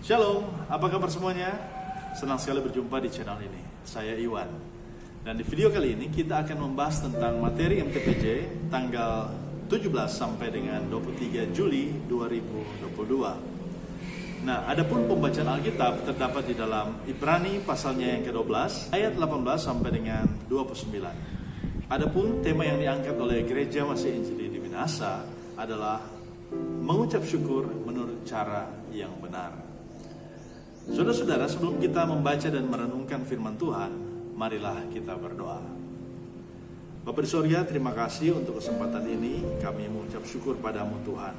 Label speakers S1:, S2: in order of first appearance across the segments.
S1: Shalom, apa kabar semuanya? Senang sekali berjumpa di channel ini. Saya Iwan. Dan di video kali ini kita akan membahas tentang materi MTPJ tanggal 17 sampai dengan 23 Juli 2022. Nah, adapun pembacaan Alkitab terdapat di dalam Ibrani pasalnya yang ke-12 ayat 18 sampai dengan 29. Adapun tema yang diangkat oleh Gereja Masih Injili di Minahasa adalah mengucap syukur menurut cara yang benar. Saudara-saudara, sebelum kita membaca dan merenungkan firman Tuhan, marilah kita berdoa. Bapa di surga, terima kasih untuk kesempatan ini. Kami mengucap syukur padamu Tuhan,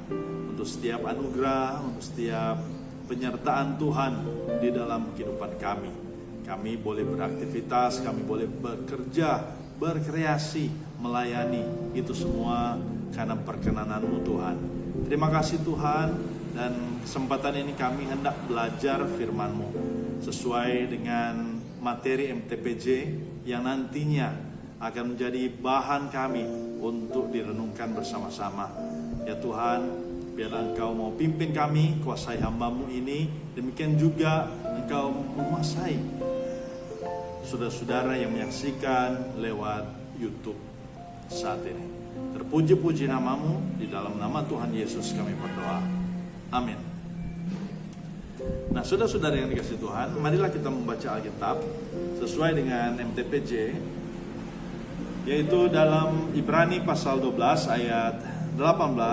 S1: untuk setiap anugerah, untuk setiap penyertaan Tuhan di dalam kehidupan kami. Kami boleh beraktivitas, kami boleh bekerja, berkreasi, melayani. Itu semua karena perkenanan-Mu Tuhan. Terima kasih Tuhan. Dan kesempatan ini kami hendak belajar firman-Mu sesuai dengan materi MTPJ yang nantinya akan menjadi bahan kami untuk direnungkan bersama-sama. Ya Tuhan, biarlah Engkau mau pimpin kami, kuasai hamba-Mu ini. Demikian juga Engkau menguasai saudara-saudara yang menyaksikan lewat YouTube saat ini. Terpuji-puji nama-Mu, di dalam nama Tuhan Yesus kami berdoa. Amin. Nah, saudara-saudara yang dikasihi Tuhan, marilah kita membaca Alkitab sesuai dengan MTPJ, yaitu dalam Ibrani pasal 12 ayat 18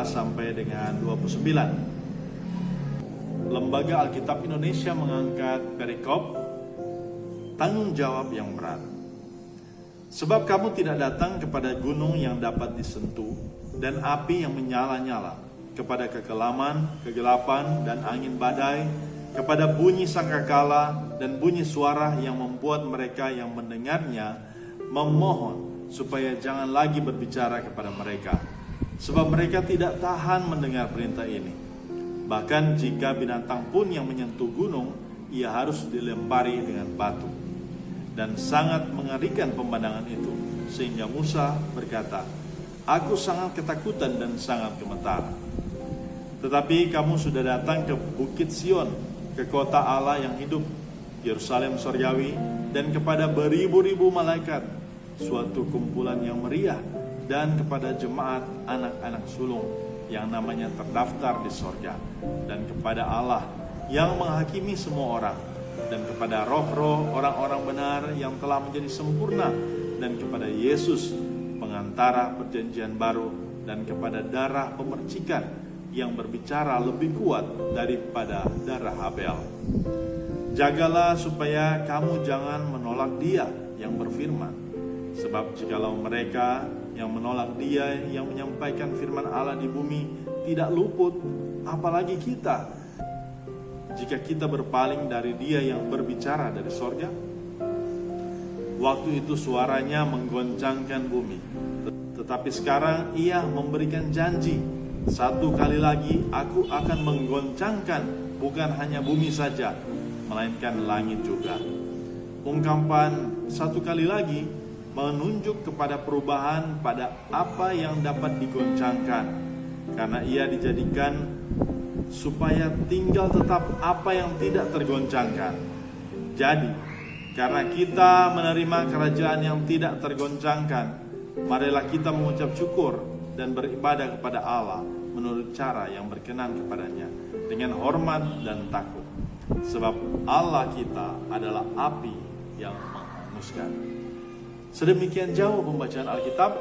S1: sampai dengan 29. Lembaga Alkitab Indonesia mengangkat perikop tanggung jawab yang berat. Sebab kamu tidak datang kepada gunung yang dapat disentuh dan api yang menyala-nyala, kepada kekelaman, kegelapan, dan angin badai, kepada bunyi sangkakala dan bunyi suara yang membuat mereka yang mendengarnya memohon supaya jangan lagi berbicara kepada mereka, sebab mereka tidak tahan mendengar perintah ini. Bahkan jika binatang pun yang menyentuh gunung, ia harus dilempari dengan batu. Dan sangat mengerikan pemandangan itu, sehingga Musa berkata, "Aku sangat ketakutan dan sangat gemetar." Tetapi kamu sudah datang ke Bukit Sion, ke kota Allah yang hidup, Yerusalem sorgawi, dan kepada beribu-ribu malaikat, suatu kumpulan yang meriah, dan kepada jemaat anak-anak sulung yang namanya terdaftar di sorga, dan kepada Allah yang menghakimi semua orang, dan kepada roh-roh orang-orang benar yang telah menjadi sempurna, dan kepada Yesus pengantara perjanjian baru, dan kepada darah pemercikan yang berbicara lebih kuat daripada darah Habel. Jagalah supaya kamu jangan menolak Dia yang berfirman. Sebab jikalau mereka yang menolak Dia yang menyampaikan firman Allah di bumi tidak luput, apalagi kita, jika kita berpaling dari Dia yang berbicara dari sorga. Waktu itu suaranya menggoncangkan bumi. Tetapi sekarang Ia memberikan janji, satu kali lagi aku akan menggoncangkan bukan hanya bumi saja, melainkan langit juga. Ungkapan satu kali lagi menunjuk kepada perubahan pada apa yang dapat digoncangkan, karena ia dijadikan supaya tinggal tetap apa yang tidak tergoncangkan. Jadi, karena kita menerima kerajaan yang tidak tergoncangkan, marilah kita mengucap syukur dan beribadah kepada Allah menurut cara yang berkenan kepadanya, dengan hormat dan takut. Sebab Allah kita adalah api yang menghanguskan. Sedemikian jauh pembacaan Alkitab,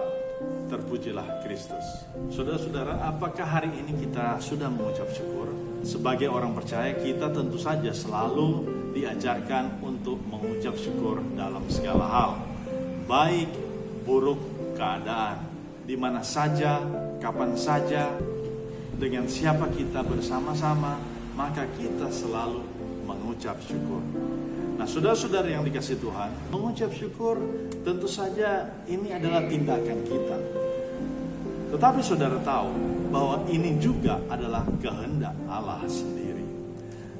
S1: terpujilah Kristus. Saudara-saudara, apakah hari ini kita sudah mengucap syukur? Sebagai orang percaya, kita tentu saja selalu diajarkan untuk mengucap syukur dalam segala hal, baik buruk keadaan, di mana saja, kapan saja, dengan siapa kita bersama-sama, maka kita selalu mengucap syukur. Nah, saudara-saudara yang dikasihi Tuhan, mengucap syukur tentu saja ini adalah tindakan kita. Tetapi saudara tahu bahwa ini juga adalah kehendak Allah sendiri.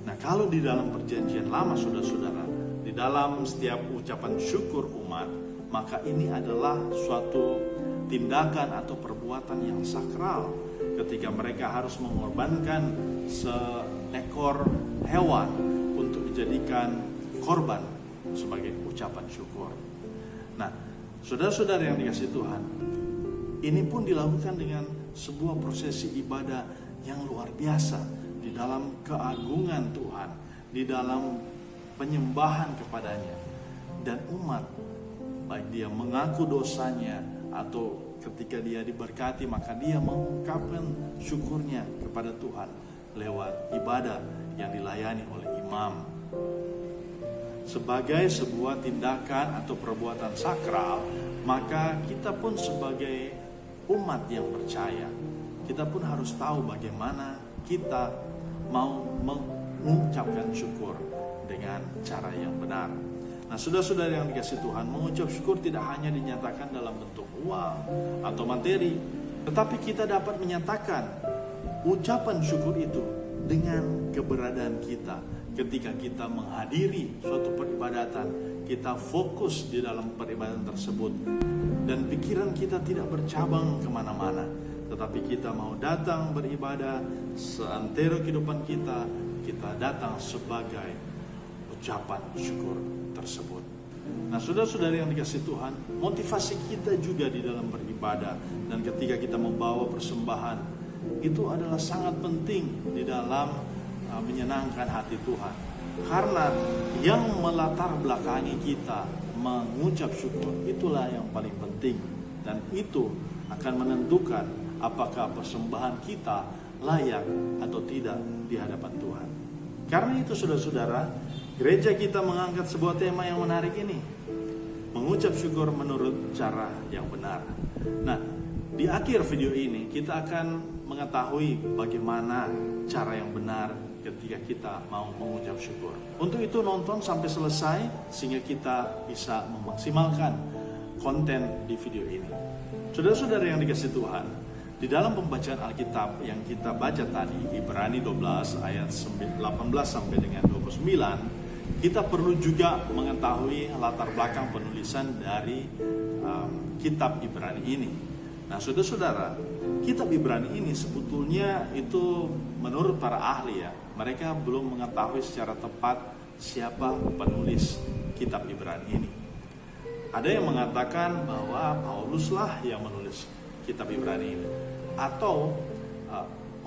S1: Nah, kalau di dalam perjanjian lama, saudara-saudara, di dalam setiap ucapan syukur umat, maka ini adalah suatu tindakan atau perbuatan yang sakral, ketika mereka harus mengorbankan ekor hewan untuk dijadikan korban sebagai ucapan syukur. Nah, saudara-saudara yang dikasihi Tuhan, ini pun dilakukan dengan sebuah prosesi ibadah yang luar biasa di dalam keagungan Tuhan, di dalam penyembahan kepadanya. Dan umat, baik dia mengaku dosanya atau ketika dia diberkati, maka dia mengungkapkan syukurnya kepada Tuhan lewat ibadah yang dilayani oleh imam. Sebagai sebuah tindakan atau perbuatan sakral, maka kita pun sebagai umat yang percaya, kita pun harus tahu bagaimana kita mau mengucapkan syukur dengan cara yang benar. Nah, saudara-saudara yang dikasihi Tuhan, mengucap syukur tidak hanya dinyatakan dalam bentuk uang atau materi, tetapi kita dapat menyatakan ucapan syukur itu dengan keberadaan kita. Ketika kita menghadiri suatu peribadatan, kita fokus di dalam peribadatan tersebut, dan pikiran kita tidak bercabang kemana-mana, tetapi kita mau datang beribadah seantero kehidupan kita, kita datang sebagai ucapan syukur tersebut. Nah, saudara-saudari yang dikasihi Tuhan, motivasi kita juga di dalam beribadah dan ketika kita membawa persembahan itu adalah sangat penting di dalam menyenangkan hati Tuhan. Karena yang melatar belakangi kita mengucap syukur itulah yang paling penting, dan itu akan menentukan apakah persembahan kita layak atau tidak di hadapan Tuhan. Karena itu saudara-saudara, gereja kita mengangkat sebuah tema yang menarik ini, mengucap syukur menurut cara yang benar. Nah, di akhir video ini kita akan mengetahui bagaimana cara yang benar ketika kita mau mengucap syukur. Untuk itu nonton sampai selesai sehingga kita bisa memaksimalkan konten di video ini. Saudara-saudara yang dikasihi Tuhan, di dalam pembacaan Alkitab yang kita baca tadi, Ibrani 12 ayat 18 sampai dengan 29, kita perlu juga mengetahui latar belakang penulisan dari kitab Ibrani ini. Nah, saudara-saudara, kitab Ibrani ini sebetulnya itu menurut para ahli, mereka belum mengetahui secara tepat siapa penulis kitab Ibrani ini. Ada yang mengatakan bahwa Pauluslah yang menulis kitab Ibrani ini, atau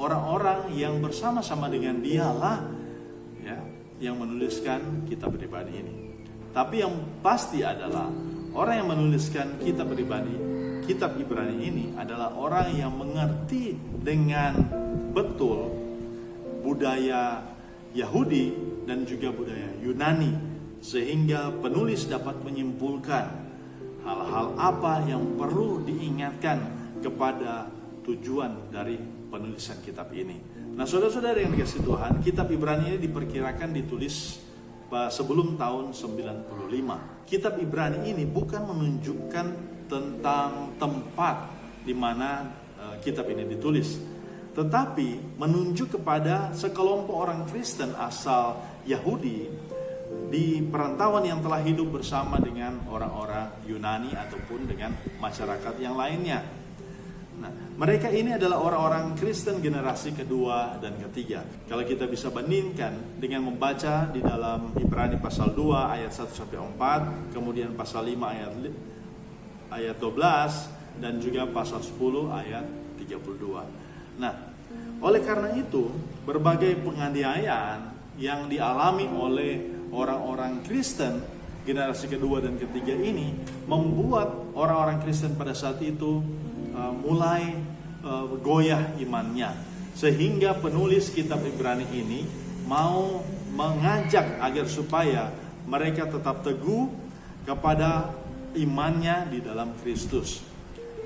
S1: orang-orang yang bersama-sama dengan dialah yang menuliskan kitab Ibrani ini. Tapi yang pasti adalah orang yang menuliskan kitab Ibrani ini adalah orang yang mengerti dengan betul budaya Yahudi dan juga budaya Yunani, sehingga penulis dapat menyimpulkan hal-hal apa yang perlu diingatkan kepada tujuan dari penulisan kitab ini. Nah, saudara-saudara yang dikasihi Tuhan, kitab Ibrani ini diperkirakan ditulis sebelum tahun 95. Kitab Ibrani ini bukan menunjukkan tentang tempat di mana kitab ini ditulis, tetapi menunjuk kepada sekelompok orang Kristen asal Yahudi di perantauan yang telah hidup bersama dengan orang-orang Yunani ataupun dengan masyarakat yang lainnya. Nah, mereka ini adalah orang-orang Kristen generasi kedua dan ketiga. Kalau kita bisa bandingkan dengan membaca di dalam Ibrani pasal 2 ayat 1 sampai 4, kemudian pasal 5 ayat 12 dan juga pasal 10 ayat 32. Nah, oleh karena itu, berbagai penganiayaan yang dialami oleh orang-orang Kristen generasi kedua dan ketiga ini membuat orang-orang Kristen pada saat itu mulai goyah imannya, sehingga penulis kitab Ibrani ini mau mengajak agar supaya mereka tetap teguh kepada imannya di dalam Kristus.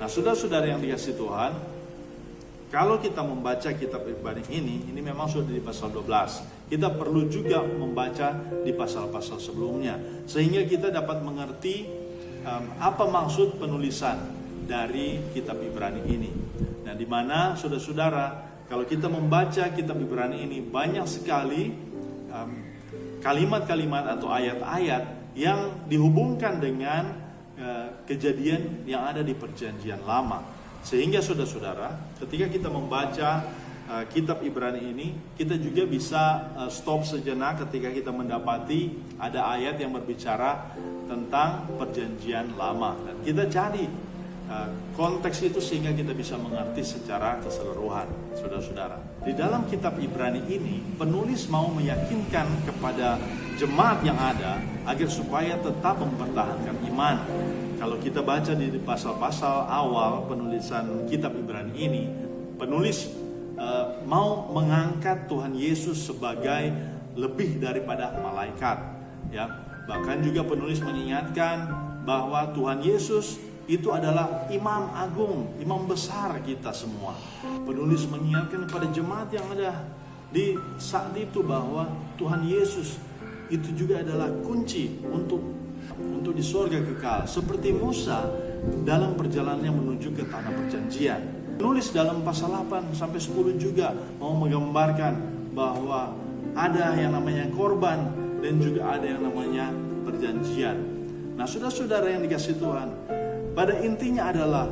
S1: Nah, saudara-saudara yang dikasihi Tuhan, kalau kita membaca kitab Ibrani ini memang sudah di pasal 12. Kita perlu juga membaca di pasal-pasal sebelumnya, sehingga kita dapat mengerti apa maksud penulisan dari kitab Ibrani ini. Nah, di mana saudara-saudara, kalau kita membaca kitab Ibrani ini banyak sekali kalimat-kalimat atau ayat-ayat yang dihubungkan dengan kejadian yang ada di Perjanjian Lama. Sehingga saudara-saudara, ketika kita membaca kitab Ibrani ini, kita juga bisa stop sejenak ketika kita mendapati ada ayat yang berbicara tentang perjanjian lama, dan kita cari konteks itu sehingga kita bisa mengerti secara keseluruhan. Saudara-saudara, di dalam kitab Ibrani ini penulis mau meyakinkan kepada jemaat yang ada agar supaya tetap mempertahankan iman. Kalau kita baca di pasal-pasal awal penulisan kitab Ibrani ini, penulis mau mengangkat Tuhan Yesus sebagai lebih daripada malaikat, ya. Bahkan juga penulis mengingatkan bahwa Tuhan Yesus itu adalah imam agung, imam besar kita semua. Penulis mengingatkan kepada jemaat yang ada di saat itu bahwa Tuhan Yesus itu juga adalah kunci untuk di surga kekal, seperti Musa dalam perjalanannya menuju ke tanah perjanjian. Penulis dalam pasal 8 sampai 10 juga mau menggambarkan bahwa ada yang namanya korban dan juga ada yang namanya perjanjian. Nah, saudara-saudara yang dikasihi Tuhan, pada intinya adalah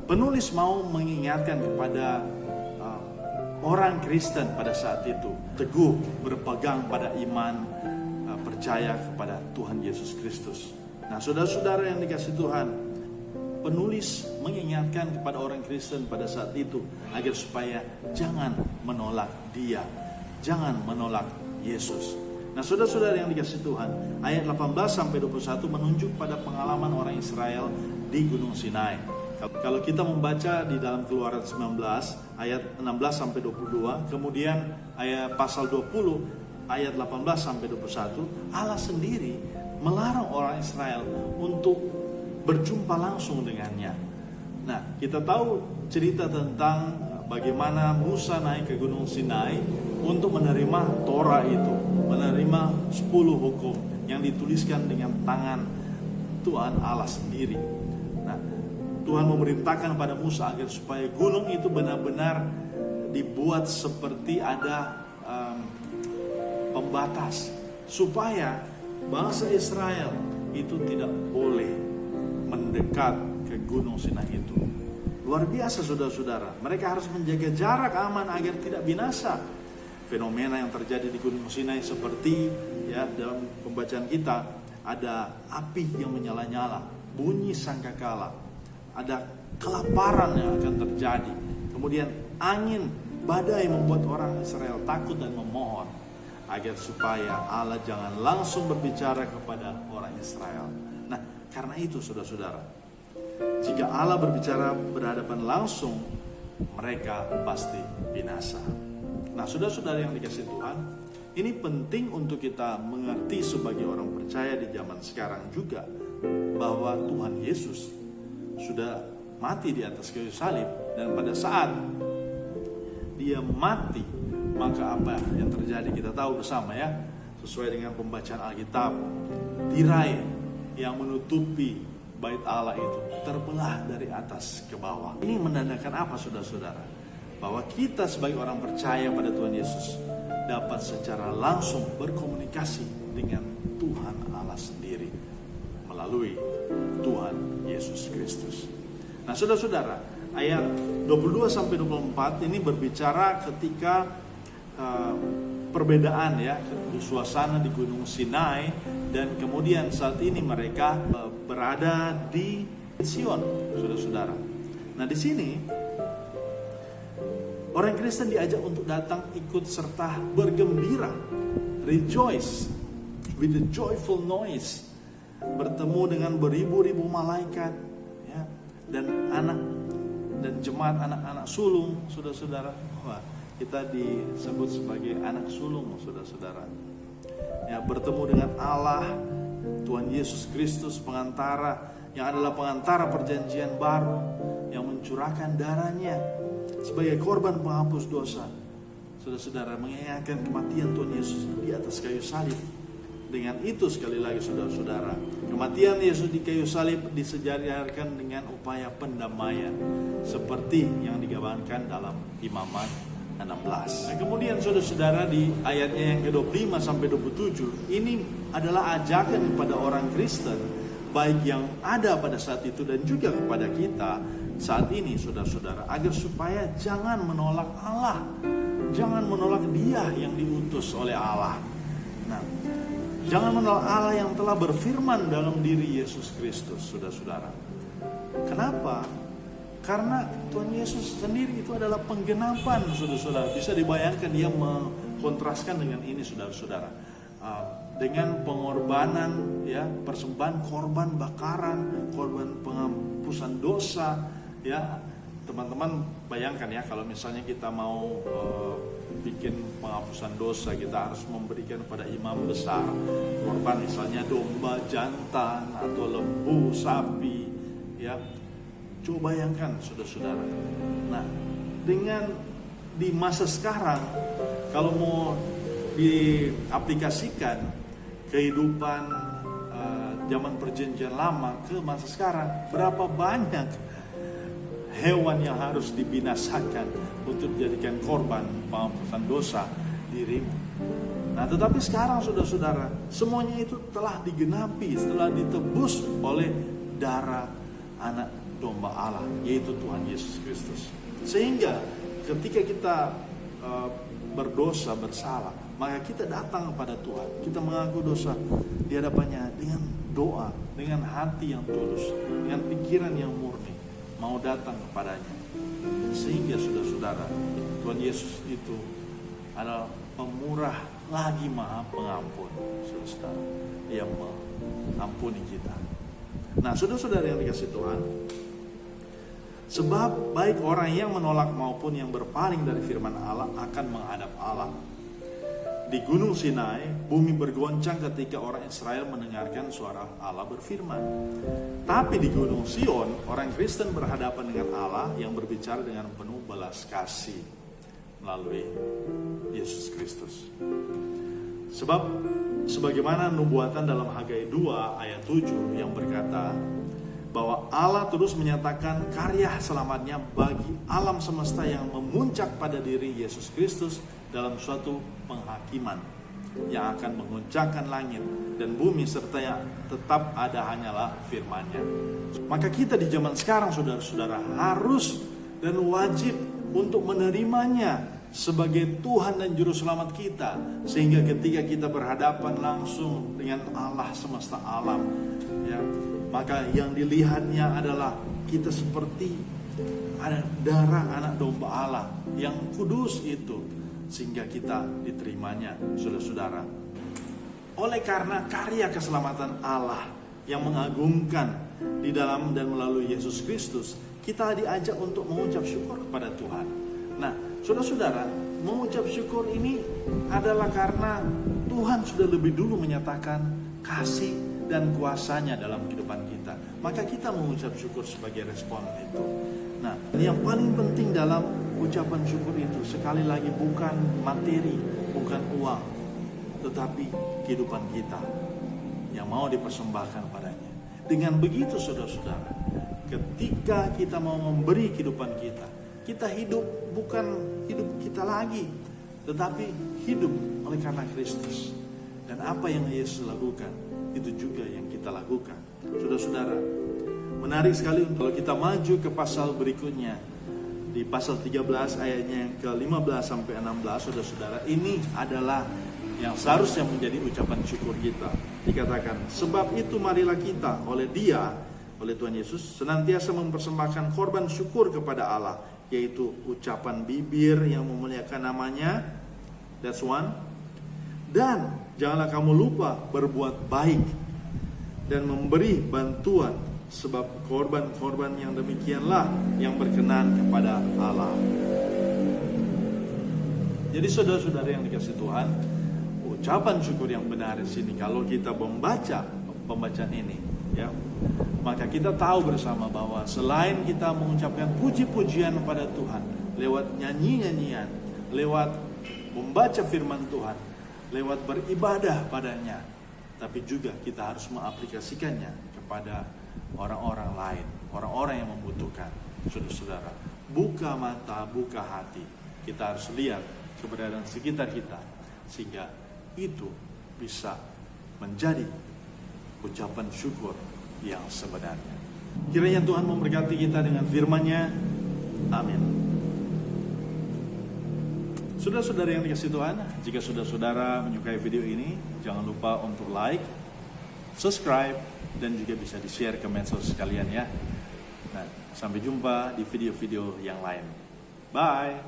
S1: penulis mau mengingatkan kepada orang Kristen pada saat itu teguh berpegang pada iman, percaya kepada Tuhan Yesus Kristus. Nah, saudara-saudara yang dikasihi Tuhan, penulis mengingatkan kepada orang Kristen pada saat itu agar supaya jangan menolak Dia, jangan menolak Yesus. Nah, saudara-saudara yang dikasihi Tuhan, ayat 18 sampai 21 menunjuk pada pengalaman orang Israel di Gunung Sinai. Kalau kita membaca di dalam Keluaran 19 ayat 16 sampai 22, kemudian ayat pasal 20 ayat 18 sampai 21, Allah sendiri melarang orang Israel untuk berjumpa langsung dengannya. Nah, kita tahu cerita tentang bagaimana Musa naik ke Gunung Sinai untuk menerima Torah itu, menerima 10 hukum yang dituliskan dengan tangan Tuhan Allah sendiri. Nah, Tuhan memerintahkan pada Musa agar supaya gunung itu benar-benar dibuat seperti ada pembatas, supaya bangsa Israel itu tidak boleh mendekat ke Gunung Sinai itu. Luar biasa, saudara-saudara. Mereka harus menjaga jarak aman agar tidak binasa. Fenomena yang terjadi di Gunung Sinai seperti ya dalam pembacaan kita, ada api yang menyala-nyala, bunyi sangkakala, ada kelaparan yang akan terjadi. Kemudian angin badai membuat orang Israel takut dan memohon agar supaya Allah jangan langsung berbicara kepada orang Israel. Nah, karena itu saudara-saudara, jika Allah berbicara berhadapan langsung, mereka pasti binasa. Nah, saudara-saudara yang dikasihi Tuhan, ini penting untuk kita mengerti sebagai orang percaya di zaman sekarang juga, bahwa Tuhan Yesus sudah mati di atas kayu salib, dan pada saat Dia mati, maka apa yang terjadi kita tahu bersama ya, sesuai dengan pembacaan Alkitab, tirai yang menutupi bait Allah itu terbelah dari atas ke bawah. Ini menandakan apa, saudara-saudara? Bahwa kita sebagai orang percaya pada Tuhan Yesus dapat secara langsung berkomunikasi dengan Tuhan Allah sendiri melalui Tuhan Yesus Kristus. Nah, saudara-saudara, ayat 22 sampai 24 ini berbicara ketika perbedaan ya, suasana di Gunung Sinai, dan kemudian saat ini mereka berada di Sion, saudara-saudara. Nah, di sini orang Kristen diajak untuk datang ikut serta bergembira, rejoice with a joyful noise, bertemu dengan beribu-ribu malaikat ya, dan anak dan jemaat anak-anak sulung, saudara-saudara. Wah, kita disebut sebagai anak sulung, saudara-saudara. Ya, bertemu dengan Allah, Tuhan Yesus Kristus, pengantara yang adalah pengantara perjanjian baru, yang mencurahkan darahnya sebagai korban penghapus dosa. Saudara-saudara, mengingatkan kematian Tuhan Yesus di atas kayu salib. Dengan itu sekali lagi saudara-saudara, kematian Yesus di kayu salib disejarahkan dengan upaya pendamaian seperti yang digambarkan dalam Imamat 16. Nah, kemudian saudara-saudara, di ayatnya yang ke-25 sampai 27 ini adalah ajakan kepada orang Kristen, baik yang ada pada saat itu dan juga kepada kita, saat ini, saudara-saudara, agar supaya jangan menolak Allah, jangan menolak Dia yang diutus oleh Allah. Nah, jangan menolak Allah yang telah berfirman dalam diri Yesus Kristus, saudara-saudara. Kenapa? Karena Tuhan Yesus sendiri itu adalah penggenapan, saudara-saudara. Bisa dibayangkan Dia mengkontraskan dengan ini, saudara-saudara. Dengan pengorbanan, ya, persembahan korban bakaran, korban penghapusan dosa, ya. Teman-teman bayangkan ya, kalau misalnya kita mau bikin penghapusan dosa, kita harus memberikan kepada imam besar korban, misalnya domba jantan atau lembu sapi, ya. Coba bayangkan, saudara-saudara. Nah, dengan di masa sekarang, kalau mau diaplikasikan kehidupan zaman perjanjian lama ke masa sekarang, berapa banyak hewan yang harus dibinasakan untuk dijadikan korban penghapusan dosa dirimu. Nah, tetapi sekarang, saudara-saudara, semuanya itu telah digenapi, setelah ditebus oleh darah anak domba Allah, yaitu Tuhan Yesus Kristus. Sehingga ketika kita berdosa, bersalah, maka kita datang kepada Tuhan, kita mengaku dosa di hadapannya dengan doa, dengan hati yang tulus, dengan pikiran yang murni, mau datang kepadanya. Sehingga saudara-saudara, Tuhan Yesus itu adalah pemurah lagi maha pengampun, saudara-saudara, yang mengampuni kita. Nah, saudara-saudara yang dikasihi Tuhan, sebab baik orang yang menolak maupun yang berpaling dari firman Allah akan menghadap Allah. Di Gunung Sinai, bumi bergoncang ketika orang Israel mendengarkan suara Allah berfirman. Tapi di Gunung Sion, orang Kristen berhadapan dengan Allah yang berbicara dengan penuh belas kasih melalui Yesus Kristus. Sebab sebagaimana nubuatan dalam Hagai 2 ayat 7 yang berkata bahwa Allah terus menyatakan karya selamatnya bagi alam semesta yang memuncak pada diri Yesus Kristus dalam suatu penghakiman yang akan menguncangkan langit dan bumi serta yang tetap ada hanyalah firman-Nya. Maka kita di zaman sekarang, saudara-saudara, harus dan wajib untuk menerimanya sebagai Tuhan dan Juru Selamat kita, sehingga ketika kita berhadapan langsung dengan Allah semesta alam, ya, maka yang dilihatnya adalah kita seperti ada darah anak domba Allah yang kudus itu, sehingga kita diterimanya, saudara-saudara. Oleh karena karya keselamatan Allah yang mengagumkan di dalam dan melalui Yesus Kristus, kita diajak untuk mengucap syukur kepada Tuhan. Nah, saudara-saudara, mengucap syukur ini adalah karena Tuhan sudah lebih dulu menyatakan kasih dan kuasanya dalam kehidupan kita. Maka kita mengucap syukur sebagai respon itu. Nah, yang paling penting dalam ucapan syukur itu sekali lagi bukan materi, bukan uang, tetapi kehidupan kita yang mau dipersembahkan padanya. Dengan begitu, saudara-saudara, ketika kita mau memberi kehidupan kita, kita hidup bukan hidup kita lagi, tetapi hidup oleh karena Kristus. Dan apa yang Yesus lakukan, itu juga yang kita lakukan. Saudara-saudara, menarik sekali kalau kita maju ke pasal berikutnya. Di pasal 13 ayatnya yang ke-15 sampai 16, saudara-saudara, ini adalah yang seharusnya menjadi ucapan syukur kita. Dikatakan, sebab itu marilah kita oleh Dia, oleh Tuhan Yesus, senantiasa mempersembahkan korban syukur kepada Allah, yaitu ucapan bibir yang memuliakan namanya. That's one. Dan janganlah kamu lupa berbuat baik dan memberi bantuan, sebab korban-korban yang demikianlah yang berkenan kepada Allah. Jadi saudara-saudara yang dikasihi Tuhan, ucapan syukur yang benar di sini, kalau kita membaca pembacaan ini, ya, maka kita tahu bersama bahwa selain kita mengucapkan puji-pujian kepada Tuhan lewat nyanyi-nyanyian, lewat membaca firman Tuhan, lewat beribadah padanya, tapi juga kita harus mengaplikasikannya kepada orang-orang lain, orang-orang yang membutuhkan. Saudara-saudara, buka mata, buka hati. Kita harus lihat keberadaan sekitar kita, sehingga itu bisa menjadi ucapan syukur yang sebenarnya. Kiranya Tuhan memberkati kita dengan firman-Nya. Amin. Saudara-saudara yang dikasihi Tuhan, jika saudara-saudara menyukai video ini, jangan lupa untuk like, subscribe, dan juga bisa di-share ke medsos sekalian ya. Nah, sampai jumpa di video-video yang lain. Bye!